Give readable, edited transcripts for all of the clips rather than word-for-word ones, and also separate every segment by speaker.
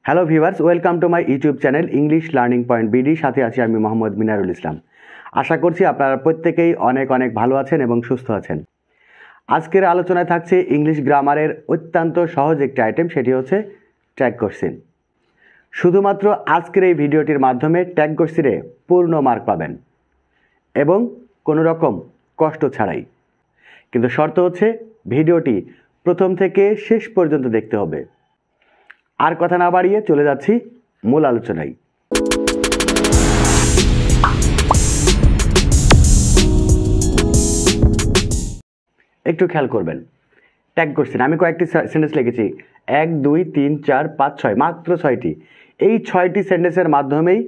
Speaker 1: Hello viewers, welcome to my YouTube channel English learning point BD. সাথে আছি আমি মোহাম্মদ মিনারুল ইসলাম। আশা করছি আপনারা প্রত্যেকেই অনেক অনেক ভালো আছেন এবং সুস্থ আছেন। আজকের আলোচনায় থাকছে ইংলিশ গ্রামারের অত্যন্ত সহজ একটি আইটেম, সেটি হচ্ছে ট্যাগ কোশ্চেন। শুধুমাত্র আজকের এই ভিডিওটির মাধ্যমে ট্যাগ কোশ্চেনে পূর্ণ মার্ক পাবেন এবং কোনো রকম কষ্ট ছাড়াই। কিন্তু শর্ত হচ্ছে ভিডিওটি প্রথম থেকে শেষ পর্যন্ত দেখতে হবে। আর কথা না বাড়িয়ে চলে যাচ্ছি মূল আলোচনায়। একটু খেয়াল করবেন, ট্যাগ কোশ্চেন আমি কয়েকটি সেন্টেন্স লিখেছি, 1 2 3 4 5 6, মাত্র 6টি। এই 6টি সেন্টেন্সের মাধ্যমেই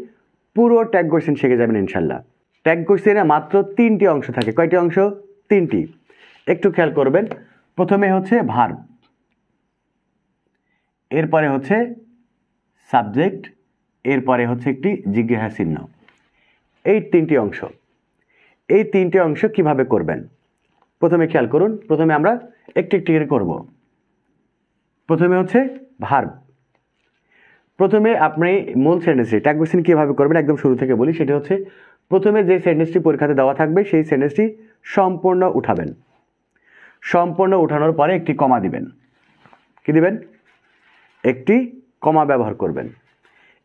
Speaker 1: পুরো ট্যাগ কোশ্চেন শিখে যাবেন ইনশাল্লাহ। ট্যাগ কোশ্চেনে মাত্র 3টি অংশ থাকে। কয়টি অংশ? 3টি। একটু খেয়াল করবেন, প্রথমে হচ্ছে ভার্ব, এরপরে হচ্ছে সাবজেক্ট, এরপরে হচ্ছে একটি জিজ্ঞাসা চিহ্ন। এই 3টি অংশ। এই 3টি অংশ কিভাবে করবেন প্রথমে খেয়াল করুন। প্রথমে আমরা একটি একটি করে করব। প্রথমে হচ্ছে ভার্ব। প্রথমে আপনি মূল সেন্টেন্সটি ট্যাগ কোশ্চেন কীভাবে করবেন একদম শুরু থেকে বলি। সেটি হচ্ছে প্রথমে যে সেন্টেন্সটি পরীক্ষাতে দেওয়া থাকবে সেই সেন্টেন্সটি সম্পূর্ণ উঠাবেন। সম্পূর্ণ উঠানোর পরে একটি কমা দিবেন। কি দিবেন? একটি কমা ব্যবহার করবেন।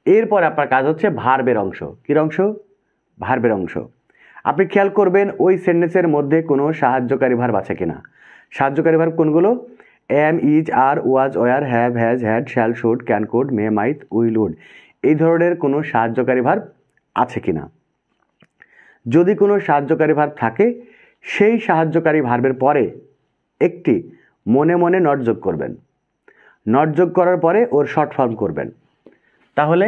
Speaker 1: এরপর আপনার কাজ হচ্ছে ভার্বের অংশ। কী অংশ? ভার্বের অংশ। আপনি খেয়াল করবেন ওই সেন্টেন্সের মধ্যে কোনো সাহায্যকারী ভার্ব আছে কিনা। সাহায্যকারী ভার্ব কোনগুলো? Am, is, are, was, were, have, has, had, shall, should, can, could, may, might, will, would, এই ধরনের কোনো সাহায্যকারী ভার্ব আছে কিনা। যদি কোনো সাহায্যকারী ভার্ব থাকে, সেই সাহায্যকারী ভার্বের পরে একটি মনে মনে নট যোগ করবেন। নট যোগ করার পরে ওর শর্ট ফর্ম করবেন। তাহলে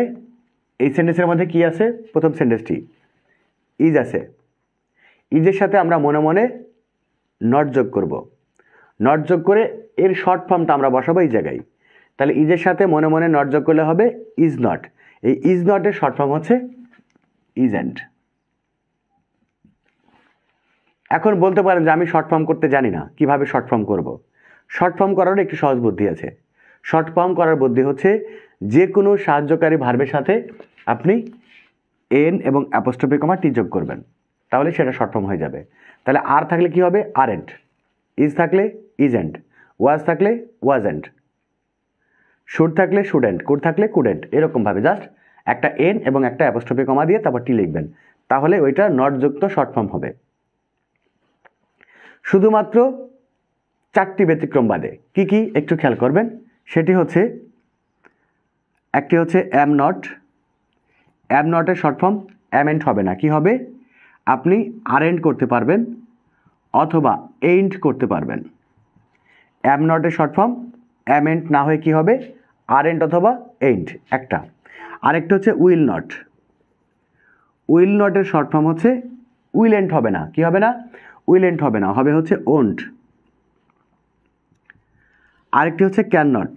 Speaker 1: এই সেন্টেন্সের মধ্যে কি আছে? প্রথম সেন্টেন্সটি ইজ আছে। ইজের সাথে আমরা মনে মনে নট যোগ করব। নট যোগ করে এর শর্ট ফর্মটা আমরা বসাবো এই জায়গায়। তাহলে ইজের সাথে মনে মনে নট যোগ করলে হবে ইজ নট। এই ইজ নটের শর্ট ফর্ম হচ্ছে ইজেন্ট। এখন বলতে পারেন যে আমি শর্ট ফর্ম করতে জানি না, কিভাবে শর্ট ফর্ম করব। শর্ট ফর্ম করার একটি সহজ বুদ্ধি আছে। শর্ট ফর্ম করার বুদ্ধি হচ্ছে যে কোনো সাহায্যকারী ভার্বের সাথে আপনি এন এবং অ্যাপোস্ট্রফি কমা টি যোগ করবেন, তাহলে সেটা শর্ট ফর্ম হয়ে যাবে। তাহলে আর থাকলে কি হবে? আরেন্ট। ইজ থাকলে ইজেন্ট। ওয়াজ থাকলে ওয়াজেন্ট। শুড থাকলে শুডেন্ট। কুড থাকলে কুডেন্ট। এরকমভাবে জাস্ট একটা এন এবং একটা অ্যাপোস্ট্রফি কমা দিয়ে তারপর টি লিখবেন, তাহলে ওইটা নট যুক্ত শর্ট ফর্ম হবে। শুধুমাত্র 4টি ব্যতিক্রম বাদে। কি কি একটু খেয়াল করবেন। সেটি হচ্ছে, একটি হচ্ছে অ্যাম নট। অ্যাম নটের শর্ট ফর্ম অ্যামেন্ট হবে না। কি হবে? আপনি আরেন্ট করতে পারবেন অথবা এইন্ট করতে পারবেন। অ্যাম নটের শর্ট ফর্ম অ্যামেন্ট না হয়ে কি হবে? আরেন্ট অথবা এইন্ট একটা। আরেকটা হচ্ছে উইল নট। উইল নটের শর্ট ফর্ম হচ্ছে উইলেন্ট হবে না। কি হবে না? উইলেন্ট হবে না, হবে হচ্ছে ওন্ট। আরেকটি হচ্ছে ক্যান নট।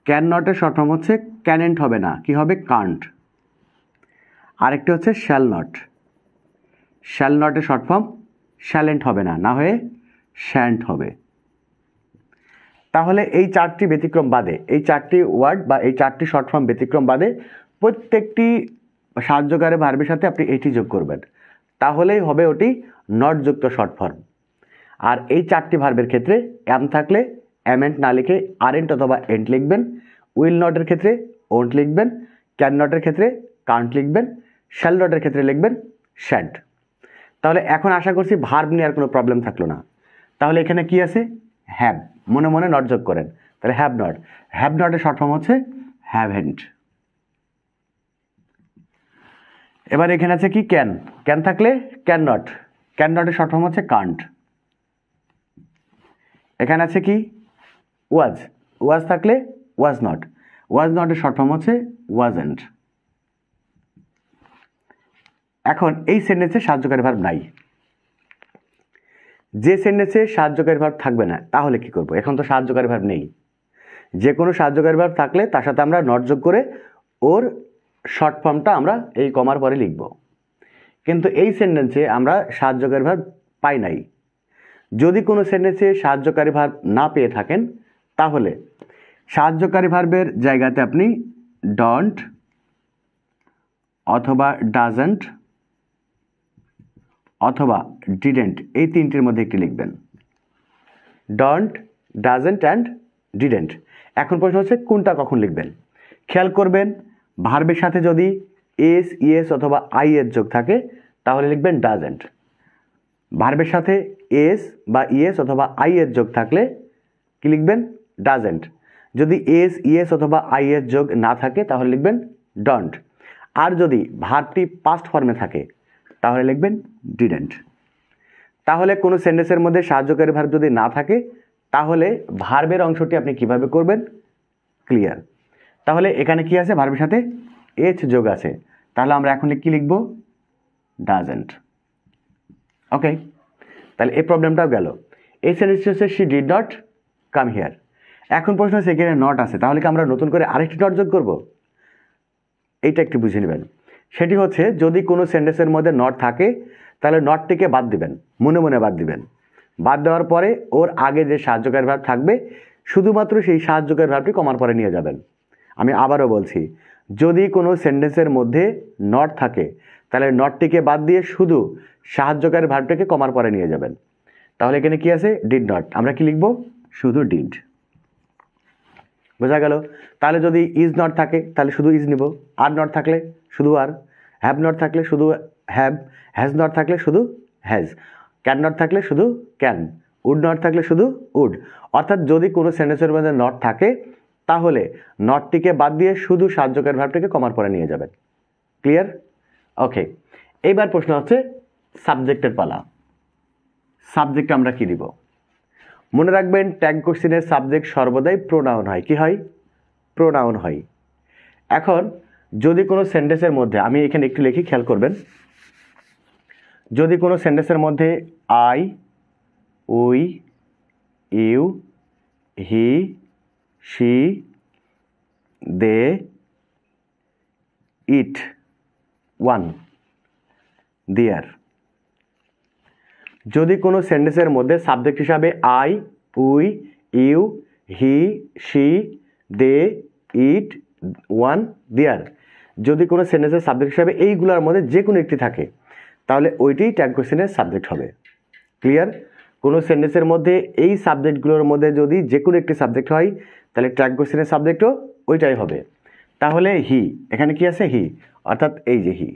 Speaker 1: ক্যান নটের শর্ট ফর্ম হচ্ছে ক্যানেন্ট হবে না। কি হবে? কান্ট। আরেকটি হচ্ছে শ্যাল নট। শ্যাল নটের শর্ট ফর্ম শ্যালেন্ট হবে না, না হয়ে শ্যান্ট হবে। তাহলে এই 4টি ব্যতিক্রম বাদে, এই 4টি ওয়ার্ড বা এই 4টি শর্ট ফর্ম ব্যতিক্রম বাদে প্রত্যেকটি সাহায্যকারী ভার্বের সাথে আপনি এটি যোগ করবেন, তাহলেই হবে ওটি নট যুক্ত শর্ট ফর্ম। আর এই 4টি ভার্বের ক্ষেত্রে অ্যাম থাকলে অ্যামেন্ট না লিখে আরেন্ট অথবা এন্ট লিখবেন। উইল নটের ক্ষেত্রে ওন্ট লিখবেন। ক্যান নটের ক্ষেত্রে কান্ট লিখবেন। শ্যাল নটের ক্ষেত্রে লিখবেন শ্যান্ট। তাহলে এখন আশা করছি ভার্ব নিয়ে আর কোনো প্রবলেম থাকলো না। তাহলে এখানে কি আছে? হ্যাভ। মনে মনে নট যোগ করেন, তাহলে হ্যাভ নট। হ্যাভ নটের শর্ট ফর্ম হচ্ছে হ্যাভেন্ট। এবার এখানে আছে কি? ক্যান। ক্যান থাকলে ক্যান নট। ক্যান নটের শর্ট ফর্ম হচ্ছে কান্ট। এখানে আছে কি? ওয়াজ। ওয়াজ থাকলে ওয়াজ নট। ওয়াজ নটের শর্ট ফর্ম হচ্ছে ওয়াজেন্ট। এখন এই সেন্টেন্সে সাহায্যকারী ভার্ব নাই। যে সেন্টেন্সে সাহায্যকারী ভার্ব থাকবে না তাহলে কি করব? এখন তো সাহায্যকারী ভার্ব নেই। যে কোনো সাহায্যকারী ভার্ব থাকলে তার সাথে আমরা নট যোগ করে ওর শর্ট ফর্মটা আমরা এই কমার পরে লিখব। কিন্তু এই সেন্টেন্সে আমরা সাহায্যকারী ভার্ব পাই নাই। যদি কোনো সেন্টেন্সে সাহায্যকারী ভার্ব না পেয়ে থাকেন তাহলে সাহায্যকারী ভার্বের জায়গাতে আপনি ডন্ট অথবা ডাজন্ট অথবা ডিডেন্ট এই তিনটির মধ্যে একটি লিখবেন। Don't, doesn't and didn't. এখন প্রশ্ন হচ্ছে কোনটা কখন লিখবেন। খেয়াল করবেন ভার্বের সাথে যদি এস, ইএস অথবা আই এর যোগ থাকে তাহলে লিখবেন ডাজন্ট। ভার্বের সাথে এস বা ইএস অথবা আই এর যোগ থাকলে কি লিখবেন? ডাজন্ট। যদি এস, ইএস অথবা আই এর যোগ না থাকে তাহলে লিখবেন ডন্ট। আর যদি ভার্বটি পাস্ট ফর্মে থাকে তাহলে লিখবেন ডিডেন্ট। তাহলে কোনো সেন্টেন্সের মধ্যে সাহায্যকারী ভার্ব যদি না থাকে তাহলে ভার্বের অংশটি আপনি কিভাবে করবেন? ক্লিয়ার। তাহলে এখানে কি আছে? ভার্বের সাথে এচ যোগ আছে, তাহলে আমরা এখন কি লিখব? ডাজন্ট। ওকে, তাহলে এই প্রবলেমটাও গেল। এই সেন্টেন্সটি হচ্ছে she did not come here. এখন প্রশ্ন হচ্ছে এখানে নট আছে, তাহলে কি আমরা নতুন করে আরেকটি নট যোগ করব? এইটা একটু বুঝে নেবেন। সেটি হচ্ছে যদি কোনো সেন্টেন্সের মধ্যে নট থাকে তাহলে নটটিকে বাদ দিবেন, মনে মনে বাদ দিবেন। বাদ দেওয়ার পরে ওর আগে যে সাহায্যকারী ভার্ব থাকবে শুধুমাত্র সেই সাহায্যকারী ভার্বটি কমার পরে নিয়ে যাবেন। আমি আবারও বলছি, যদি কোনো সেন্টেন্সের মধ্যে নট থাকে তাহলে নটটিকে বাদ দিয়ে শুধু সাহায্যকারী ভার্বটিকে কমার পরে নিয়ে যাবেন। তাহলে এখানে কি আছে? Did not. আমরা কি লিখব? শুধু ডিড। বোঝা গেল? তাহলে যদি ইজ নট থাকে তাহলে শুধু ইজ নিব, আর নট থাকলে শুধু আর, হ্যাভ নট থাকলে শুধু হ্যাভ, হ্যাজ নট থাকলে শুধু হ্যাজ, ক্যান নট থাকলে শুধু ক্যান, উড নট থাকলে শুধু উড। অর্থাৎ যদি কোনো সেন্টেন্সের মধ্যে নট থাকে তাহলে নটটিকে বাদ দিয়ে শুধু সাহায্যকারী ভার্বটিকে কমার পরে নিয়ে যাবেন। ক্লিয়ার? ওকে, এইবার প্রশ্ন হচ্ছে সাবজেক্টের পালা। সাবজেক্ট আমরা কি দিব? মনে রাখবেন ট্যাগ কোশ্চেনের সাবজেক্ট সর্বদাই প্রোনাউন হয়। কি হয়? প্রোনাউন হয়। এখন যদি কোনো সেন্টেন্সের মধ্যে, আমি এখানে একটু লিখি, খেয়াল করবেন, যদি কোনো সেন্টেন্সের মধ্যে I, we, you, he, she, they, it, one, there, যদি কোনো সেন্টেন্সের মধ্যে সাবজেক্ট হিসাবে I, we, you, he, she, they, it, one, there, যদি কোনো সেন্টেন্সের সাবজেক্ট হিসাবে এইগুলোর মধ্যে যে কোনো একটি থাকে তাহলে ওইটাই ট্যাগ কোশ্চেনের সাবজেক্ট হবে। ক্লিয়ার? কোনো সেন্টেন্সের মধ্যে এই সাবজেক্টগুলোর মধ্যে যদি যে কোনো একটি সাবজেক্ট হয় তাহলে ট্যাগ কোশ্চেনের সাবজেক্টও ওইটাই হবে। তাহলে হি, এখানে কি আছে? হি, অর্থাৎ এই যে হি,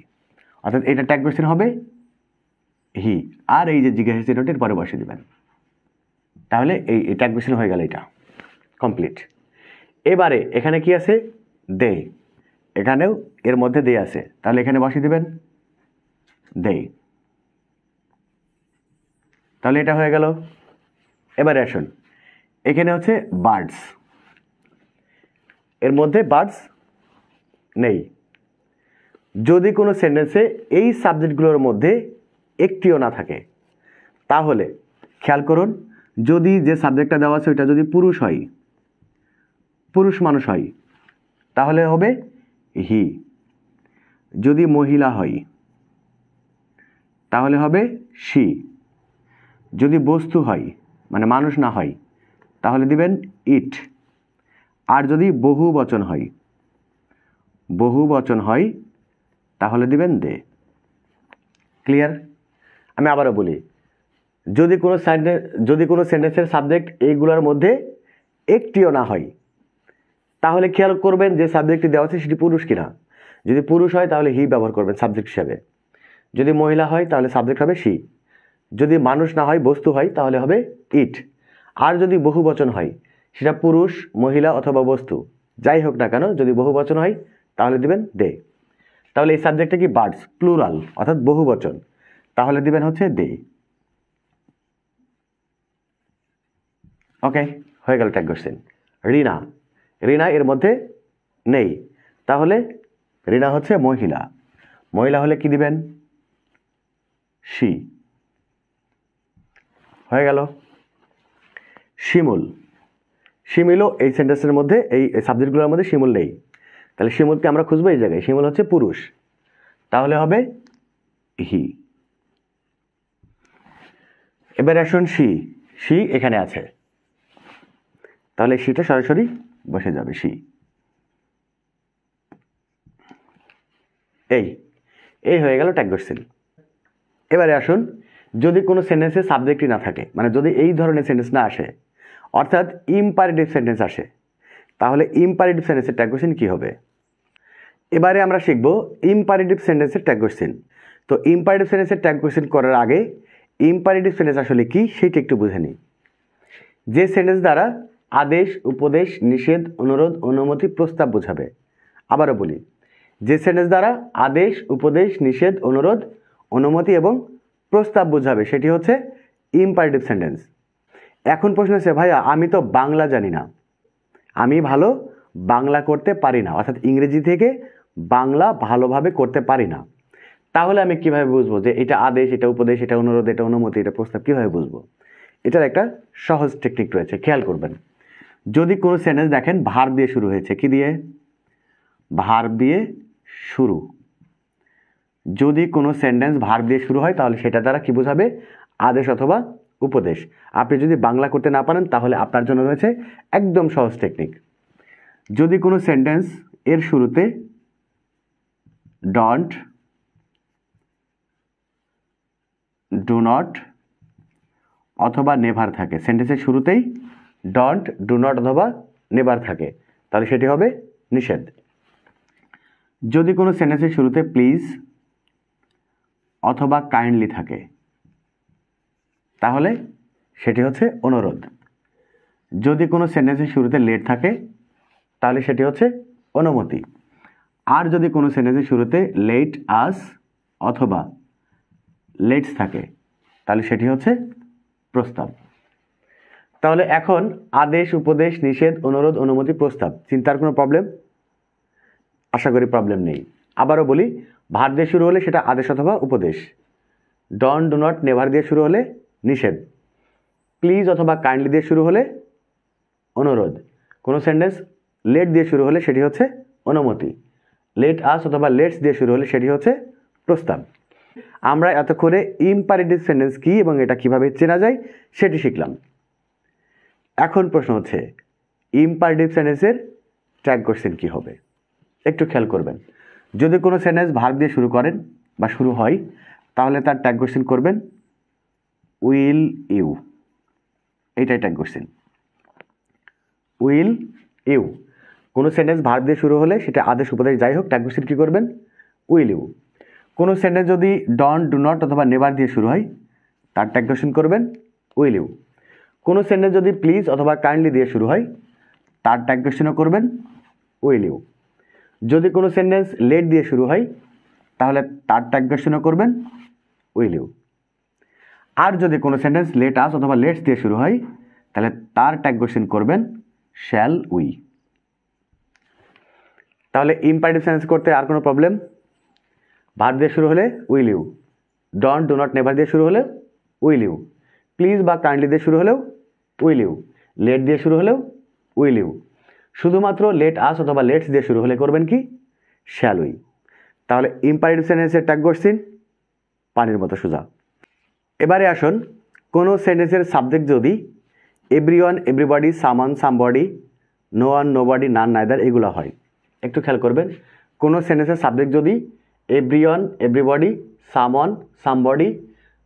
Speaker 1: অর্থাৎ এটা ট্যাগ কোশ্চেন হবে হি, আর এই যে জিজ্ঞাসা চিহ্নটির পরে বসে দেবেন। তাহলে এই ট্যাগ কোশ্চেন হয়ে গেল, এটা কমপ্লিট। এবারে এখানে কি আছে? দে, এখানেও এর মধ্যে দে আছে, তাহলে এখানে বসিয়ে দেবেন দে। তাহলে এটা হয়ে গেল। এবারে আসুন, এখানে হচ্ছে বার্ডস, এর মধ্যে বার্ডস নেই। যদি কোনো সেন্টেন্সে এই সাবজেক্টগুলোর মধ্যে একটিও না থাকে তাহলে খেয়াল করুন, যদি যে সাবজেক্টটা দেওয়া আছে ওইটা যদি পুরুষ হয়, পুরুষ মানুষ হয় তাহলে হবে হি। যদি মহিলা হয় তাহলে হবে শি। যদি বস্তু হয় মানে মানুষ না হয় তাহলে দিবেন ইট। আর যদি বহু বচন হয়, বহু বচন হয় তাহলে দিবেন দে। ক্লিয়ার? আমি আবারও বলি, যদি কোনো সেন্টেন্সের সাবজেক্ট এইগুলোর মধ্যে একটিও না হয় তাহলে খেয়াল করবেন যে সাবজেক্টটি দেওয়া আছে সেটি পুরুষ কিনা। যদি পুরুষ হয় তাহলে হি ব্যবহার করবেন সাবজেক্ট হিসাবে। যদি মহিলা হয় তাহলে সাবজেক্ট হবে শি। যদি মানুষ না হয়, বস্তু হয় তাহলে হবে ইট। আর যদি বহু বচন হয়, সেটা পুরুষ, মহিলা অথবা বস্তু যাই হোক না কেন, যদি বহু বচন হয় তাহলে দিবেন দে। তাহলে এই সাবজেক্টটা কি? বার্ডস, প্লুরাল অর্থাৎ বহু বচন, তাহলে দিবেন হচ্ছে দে। ওকে, হয়ে গেল ট্যাগ কোশ্চেন। রিনা, রিনা এর মধ্যে নেই, তাহলে রিনা হচ্ছে মহিলা। মহিলা হলে কি দিবেন? শি। হয়ে গেল। শিমুল, শিমুলও এই সেন্টেন্সের মধ্যে, এই সাবজেক্টগুলোর মধ্যে শিমুল নেই, তাহলে শিমুলকে আমরা খুঁজবো এই জায়গায়। শিমুল হচ্ছে পুরুষ, তাহলে হবে হি। এবার আসুন শি, শি এখানে আছে, তাহলে শিটা সরাসরি বসে যাবে সি। এই হয়ে গেল ট্যাগ কোশ্চেন। এবারে আসুন, যদি কোনো সেন্টেন্সে সাবজেক্টই না থাকে, মানে যদি এই ধরনের সেন্টেন্স না আসে, অর্থাৎ ইম্পারেটিভ সেন্টেন্স আসে, তাহলে ইম্পারেটিভ সেন্টেন্সের ট্যাগ কোশ্চেন কী হবে? এবারে আমরা শিখব ইম্পারেটিভ সেন্টেন্সের ট্যাগ কোশ্চেন। তো ইম্পারেটিভ সেন্টেন্সের ট্যাগ কোশ্চেন করার আগে ইম্পারেটিভ সেন্টেন্স আসলে কি সেইটা একটু বুঝে নিই। যে সেন্টেন্স দ্বারা আদেশ, উপদেশ, নিষেধ, অনুরোধ, অনুমতি, প্রস্তাব বোঝাবে। আবারও বলি, যে সেন্টেন্স দ্বারা আদেশ, উপদেশ, নিষেধ, অনুরোধ, অনুমতি এবং প্রস্তাব বোঝাবে সেটি হচ্ছে ইম্পারেটিভ সেন্টেন্স। এখন প্রশ্ন হচ্ছে, ভাইয়া আমি তো বাংলা জানি না, আমি ভালো বাংলা করতে পারি না, অর্থাৎ ইংরেজি থেকে বাংলা ভালোভাবে করতে পারি না, তাহলে আমি কিভাবে বুঝবো যে এটা আদেশ, এটা উপদেশ, এটা অনুরোধ, এটা অনুমতি, এটা প্রস্তাব? কিভাবে বুঝবো? এটার একটা সহজ টেকনিক রয়েছে, খেয়াল করবেন। যদি কোনো সেন্টেন্স দেখেন ভার্ব দিয়ে শুরু হয়েছে, কি দিয়ে? ভার্ব দিয়ে শুরু। যদি কোনো সেন্টেন্স ভার্ব দিয়ে শুরু হয় তাহলে সেটা দ্বারা কি বোঝাবে? আদেশ অথবা উপদেশ। আপনি যদি বাংলা করতে না পারেন তাহলে আপনার জন্য রয়েছে একদম সহজ টেকনিক। যদি কোনো সেন্টেন্স এর শুরুতে ডন্ট, ডু নট অথবা নেভার থাকে, সেন্টেন্সের শুরুতেই ডন্ট, ডু নট অথবা নেভার থাকে, তাহলে সেটি হবে নিষেধ। যদি কোনো সেন্টেন্সের শুরুতে প্লিজ অথবা কাইন্ডলি থাকে তাহলে সেটি হচ্ছে অনুরোধ। যদি কোনো সেন্টেন্সের শুরুতে লেট থাকে তাহলে সেটি হচ্ছে অনুমতি। আর যদি কোনো সেন্টেন্সের শুরুতে লেট আস অথবা লেটস থাকে তাহলে সেটি হচ্ছে প্রস্তাব। তাহলে এখন আদেশ, উপদেশ, নিষেধ, অনুরোধ, অনুমতি, প্রস্তাব, চিন্তার কোনো প্রবলেম? আশা করি প্রবলেম নেই। আবারও বলি, ভার্ব দিয়ে শুরু হলে সেটা আদেশ অথবা উপদেশ, ডন, ডু নট, নেভার দিয়ে শুরু হলে নিষেধ, প্লিজ অথবা কাইন্ডলি দিয়ে শুরু হলে অনুরোধ, কোনো সেন্টেন্স লেট দিয়ে শুরু হলে সেটি হচ্ছে অনুমতি, লেট আস অথবা লেটস দিয়ে শুরু হলে সেটি হচ্ছে প্রস্তাব। আমরা এতক্ষণে ইম্পারেটিভ সেন্টেন্স কি এবং এটা কিভাবে চেনা যায় সেটি শিখলাম। এখন প্রশ্ন হচ্ছে ইম্পারেটিভ সেন্টেন্সের ট্যাগ কোশ্চেন কি হবে? একটু খেয়াল করবেন। যদি কোনো সেন্টেন্স ভার্ব দিয়ে শুরু করেন বা শুরু হয় তাহলে তার ট্যাগ কোশ্চেন করবেন উইল ইউ, এইটাই ট্যাগ কোশ্চেন, উইল ইউ। কোনো সেন্টেন্স ভার্ব দিয়ে শুরু হলে সেটা আদেশ, উপদেশ যাই হোক, ট্যাগ কোশ্চেন কী করবেন? Will you. কোনো সেন্টেন্স যদি ডন, ডু নট অথবা নেভার দিয়ে শুরু হয় তার ট্যাগ কোশ্চেন করবেন উইল ইউ। কোনো সেন্টেন্স যদি প্লিজ অথবা কাইন্ডলি দিয়ে শুরু হয় তার ট্যাগ কোশ্চেনও করবেন উইল ইউ। যদি কোনো সেন্টেন্স লেট দিয়ে শুরু হয় তাহলে তার ট্যাগ কোশ্চেনও করবেন উইল ইউ। আর যদি কোনো সেন্টেন্স লেট আস অথবা লেটস দিয়ে শুরু হয় তাহলে তার ট্যাগ কোশ্চেন করবেন শ্যাল উই। তাহলে ইম্পারেটিভ সেন্টেন্স করতে আর কোনো প্রবলেম? ভার্ব দিয়ে শুরু হলে will you, don't, do not, never দিয়ে শুরু হলে উইল ইউ, প্লিজ বা কাইন্ডলি দিয়ে শুরু হলেও উইল ইউ, লেট দিয়ে শুরু হলেও উইল ইউ। শুধুমাত্র লেট আস অথবা লেটস দিয়ে শুরু হলে করবেন কি? Shall we. তাহলে ইম্পারেটিভ সেন্টেন্সের ট্যাগ কোশ্চেন পানির মতো সোজা। এবারে আসুন, কোনো সেন্টেন্সের সাবজেক্ট যদি everyone, everybody, someone, somebody, no one, nobody, none, neither এগুলো হয়, একটু খেয়াল করবেন। কোনো সেন্টেন্সের সাবজেক্ট যদি everyone, everybody, someone, somebody,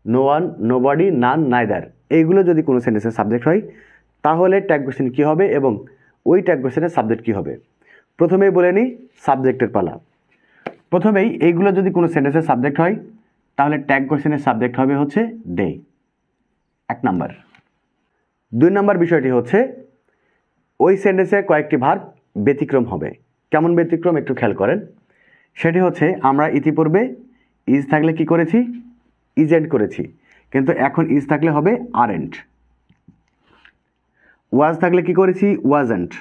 Speaker 1: no one, nobody, none, neither এইগুলো যদি কোনো সেন্টেন্সের সাবজেক্ট হয় তাহলে ট্যাগ কোশ্চেন কী হবে এবং ওই ট্যাগ কোশ্চেনের সাবজেক্ট কী হবে? প্রথমেই বলে নিই সাবজেক্টের পালা। প্রথমেই এইগুলো যদি কোনো সেন্টেন্সের সাবজেক্ট হয় তাহলে ট্যাগ কোশ্চেনের সাবজেক্ট হবে হচ্ছে দে, 1 নাম্বার। 2 নাম্বার বিষয়টি হচ্ছে ওই সেন্টেন্সে কয়েকটি ভার্ব ব্যতিক্রম হবে। কেমন ব্যতিক্রম একটু খেয়াল করেন। সেটি হচ্ছে আমরা ইতিপূর্বে ইজ থাকলে কি করেছি? ইজেন্ট করেছি, কিন্তু এখন ইজ থাকলে হবে আরেন্ট। ওয়াজ থাকলে কি করেছি? ওয়াজেন্ট,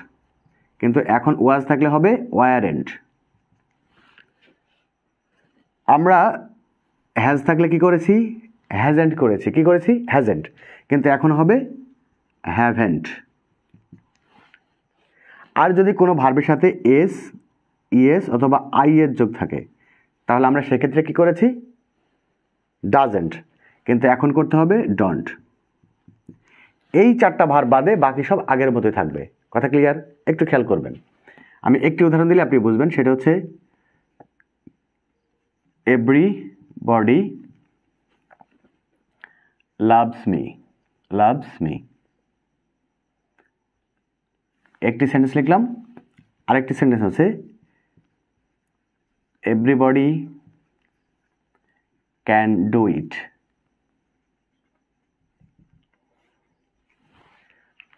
Speaker 1: কিন্তু এখন ওয়াজ থাকলে হবে ওয়ারেন্ট। আমরা হ্যাজ থাকলে কি করেছি? হ্যাজেন্ট করেছি। কি করেছি? হ্যাজেন্ট, কিন্তু এখন হবে হ্যাভেন্ট। আর যদি কোনো ভার্বের সাথে এস, ইএস অথবা আই এর যোগ থাকে তাহলে আমরা সেক্ষেত্রে কি করেছি? ডাজেন্ট, কিন্তু এখন করতে হবে ডন্ট। এই 4টা ভার্ব বাদে বাকি সব আগের মতোই থাকবে। কথা ক্লিয়ার? একটু খেয়াল করবেন, আমি একটি উদাহরণ দিলে আপনি বুঝবেন। সেটা হচ্ছে everybody loves me, loves me. একটি সেন্টেন্স লিখলাম, আরেকটি সেন্টেন্স হচ্ছে এভরিবডি ক্যান ডু ইট।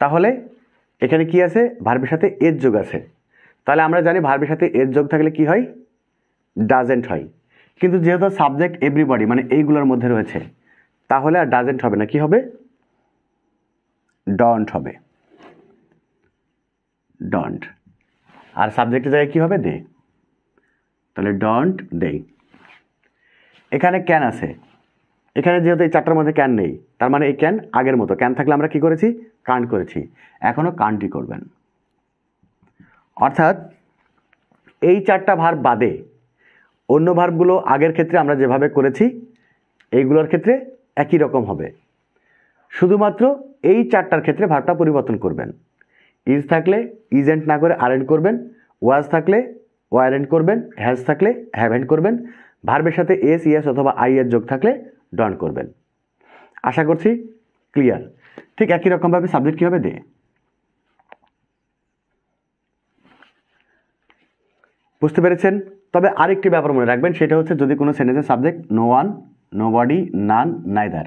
Speaker 1: তাহলে এখানে কি আছে? ভার্বের সাথে এজ যোগ আছে। তাহলে আমরা জানি ভার্বের সাথে এজ যোগ থাকলে কি হয়? ডাজেন্ট হয়। কিন্তু যেহেতু সাবজেক্ট এভরিবডি মানে এইগুলোর মধ্যে রয়েছে, তাহলে আর ডাজেন্ট হবে না, কি হবে? ডন্ট হবে, ডন্ট। আর সাবজেক্টের জায়গায় কি হবে? দে। তাহলে ডন্ট দে। এখানে ক্যান আছে, এখানে যেহেতু এই চারটার মধ্যে ক্যান নেই, তার মানে এই ক্যান আগের মতো। ক্যান থাকলে আমরা কি করেছি? কান্ট করেছি। এখনও কান্টই করবেন। অর্থাৎ এই চারটা ভার্ব বাদে অন্য ভার্বগুলো আগের ক্ষেত্রে আমরা যেভাবে করেছি এইগুলোর ক্ষেত্রে একই রকম হবে। শুধুমাত্র এই চারটার ক্ষেত্রে ভার্বটা পরিবর্তন করবেন। ইজ থাকলে ইজেন্ট না করে আরেন্ট করবেন, ওয়াজ থাকলে ওয়ারেন্ট করবেন, হ্যাজ থাকলে হ্যাভেন্ট করবেন, ভার্বের সাথে এস, ইয়েস অথবা আই এর যোগ থাকলে ডন করবেন। আশা করছি ক্লিয়ার। ঠিক একই রকমভাবে সাবজেক্ট কী হবে? দে। বুঝতে পেরেছেন? তবে আরেকটি ব্যাপার মনে রাখবেন, সেটা হচ্ছে যদি কোনো সেন্টেন্সের subject no one, nobody, none, neither,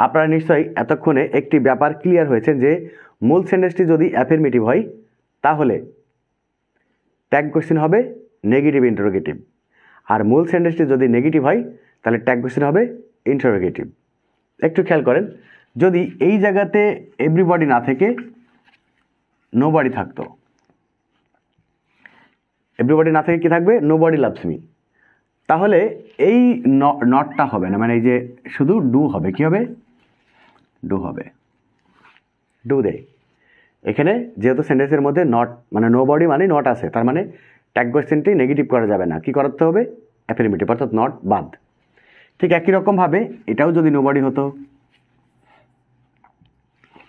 Speaker 1: আপনারা নিশ্চয়ই এতক্ষণে একটি ব্যাপার ক্লিয়ার হয়েছেন যে মূল সেন্টেন্সটি যদি অ্যাফার্মেটিভ হয় তাহলে ট্যাগ কোশ্চেন হবে নেগেটিভ ইন্টারোগেটিভ, আর মূল সেন্টেন্সটি যদি নেগেটিভ হয় তাহলে ট্যাগ কোশ্চেন হবে ইন্টারোগেটিভ। একটু খেয়াল করেন, যদি এই জায়গাতে এভরিবডি না থেকে নোবডি থাকতো, এভরিবডি না থেকে কি থাকবে? নোবডি লাভস মি, তাহলে এই নটটা হবে না, মানে এই যে শুধু ডু হবে। কি হবে? ডু হবে, ডু দে। এখানে যেহেতু সেন্টেন্সের মধ্যে নট মানে নোবডি মানে নট আছে, তার মানে ট্যাগ কোশ্চেনটি নেগেটিভ করা যাবে না, কি করতে হবে? অ্যাফার্মেটিভ, অর্থাৎ নট বাদ। ঠিক একই রকমভাবে এটাও যদি নোবডি হতো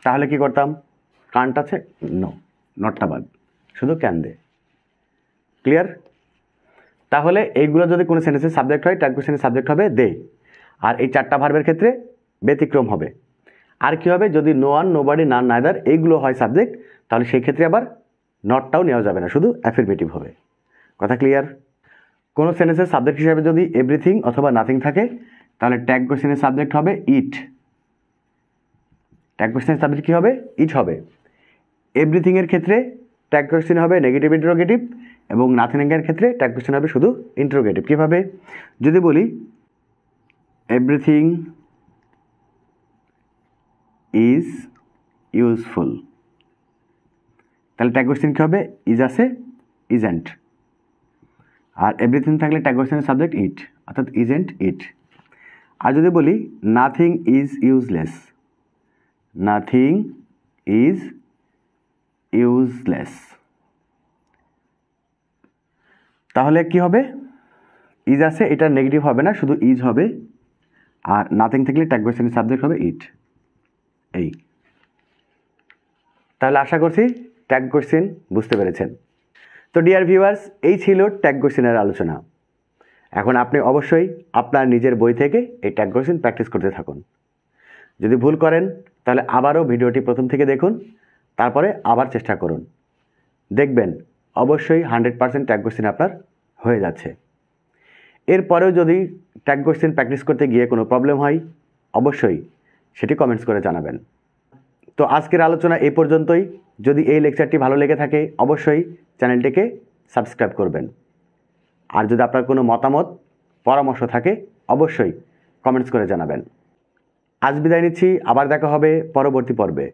Speaker 1: তাহলে কি করতাম? কান্ট আছে, নো, নটটা বাদ, শুধু ক্যান দে। ক্লিয়ার? তাহলে এইগুলো যদি কোনো সেন্টেন্সের সাবজেক্ট হয় ট্যাগ কোশ্চেনের সাবজেক্ট হবে দে, আর এই চারটা ভার্বের ক্ষেত্রে ব্যতিক্রম হবে। আর কি হবে? যদি no one, nobody, none, neither এইগুলো হয় সাবজেক্ট, তাহলে সেই ক্ষেত্রে আবার নটটাও নেওয়া যাবে না, শুধু অ্যাফার্মেটিভ হবে। কথা ক্লিয়ার? কোনো সেন্টেন্সের সাবজেক্ট হিসাবে যদি এভরিথিং অথবা নাথিং থাকে তাহলে ট্যাগ কোশ্চেনের সাবজেক্ট হবে ইট। ট্যাগ কোশ্চেনের সাবজেক্ট কী হবে? ইট হবে। এভরিথিংয়ের ক্ষেত্রে ট্যাগ কোশ্চেন হবে নেগেটিভ ইন্টারোগেটিভ, এবং নাথিংয়ের ক্ষেত্রে ট্যাগ কোশ্চেন হবে শুধু ইন্টারোগেটিভ। কীভাবে? যদি বলি এভরিথিং ইজ ইউজফুল, তাহলে ট্যাগ কোশ্চেন কী হবে? ইজ আছে, ইজেন্ট। আর এভরিথিং থাকলে ট্যাগ কোশ্চেনের সাবজেক্ট ইট, অর্থাৎ ইজেন্ট ইট। আর যদি বলি nothing is useless, nothing is useless, তাহলে কি হবে? ইজ আছে, এটা নেগেটিভ হবে না, শুধু ইজ হবে। আর নাথিং থাকলে ট্যাগ কোশ্চেনের সাবজেক্ট হবে ইট। এই তাহলে আশা করছি ট্যাগ কোশ্চেন বুঝতে পেরেছেন। তো ডিয়ার ভিউয়ার্স, এই ছিল ট্যাগ কোশ্চেনের আলোচনা। এখন আপনি অবশ্যই আপনার নিজের বই থেকে এই ট্যাগ কোশ্চেন প্র্যাকটিস করতে থাকুন। যদি ভুল করেন তাহলে আবারও ভিডিওটি প্রথম থেকে দেখুন, তারপরে আবার চেষ্টা করুন। দেখবেন অবশ্যই 100% ট্যাগ কোশ্চেন আপনার হয়ে যাচ্ছে। এরপরেও যদি ট্যাগ কোশ্চেন প্র্যাকটিস করতে গিয়ে কোনো প্রবলেম হয় অবশ্যই সেটি কমেন্টস করে জানাবেন। তো আজকের আলোচনা এই পর্যন্তই। যদি এই লেকচারটি ভালো লেগে থাকে অবশ্যই চ্যানেলটিকে সাবস্ক্রাইব করবেন। আর যদি আপনার কোনো মতামত পরামর্শ থাকে অবশ্যই কমেন্টস করে জানাবেন। আজ বিদায় নিচ্ছি, আবার দেখা হবে পরবর্তী পর্বে।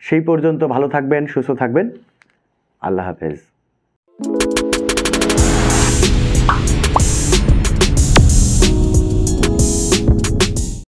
Speaker 1: সেই পর্যন্ত ভালো থাকবেন, সুস্থ থাকবেন। আল্লাহ হাফেজ।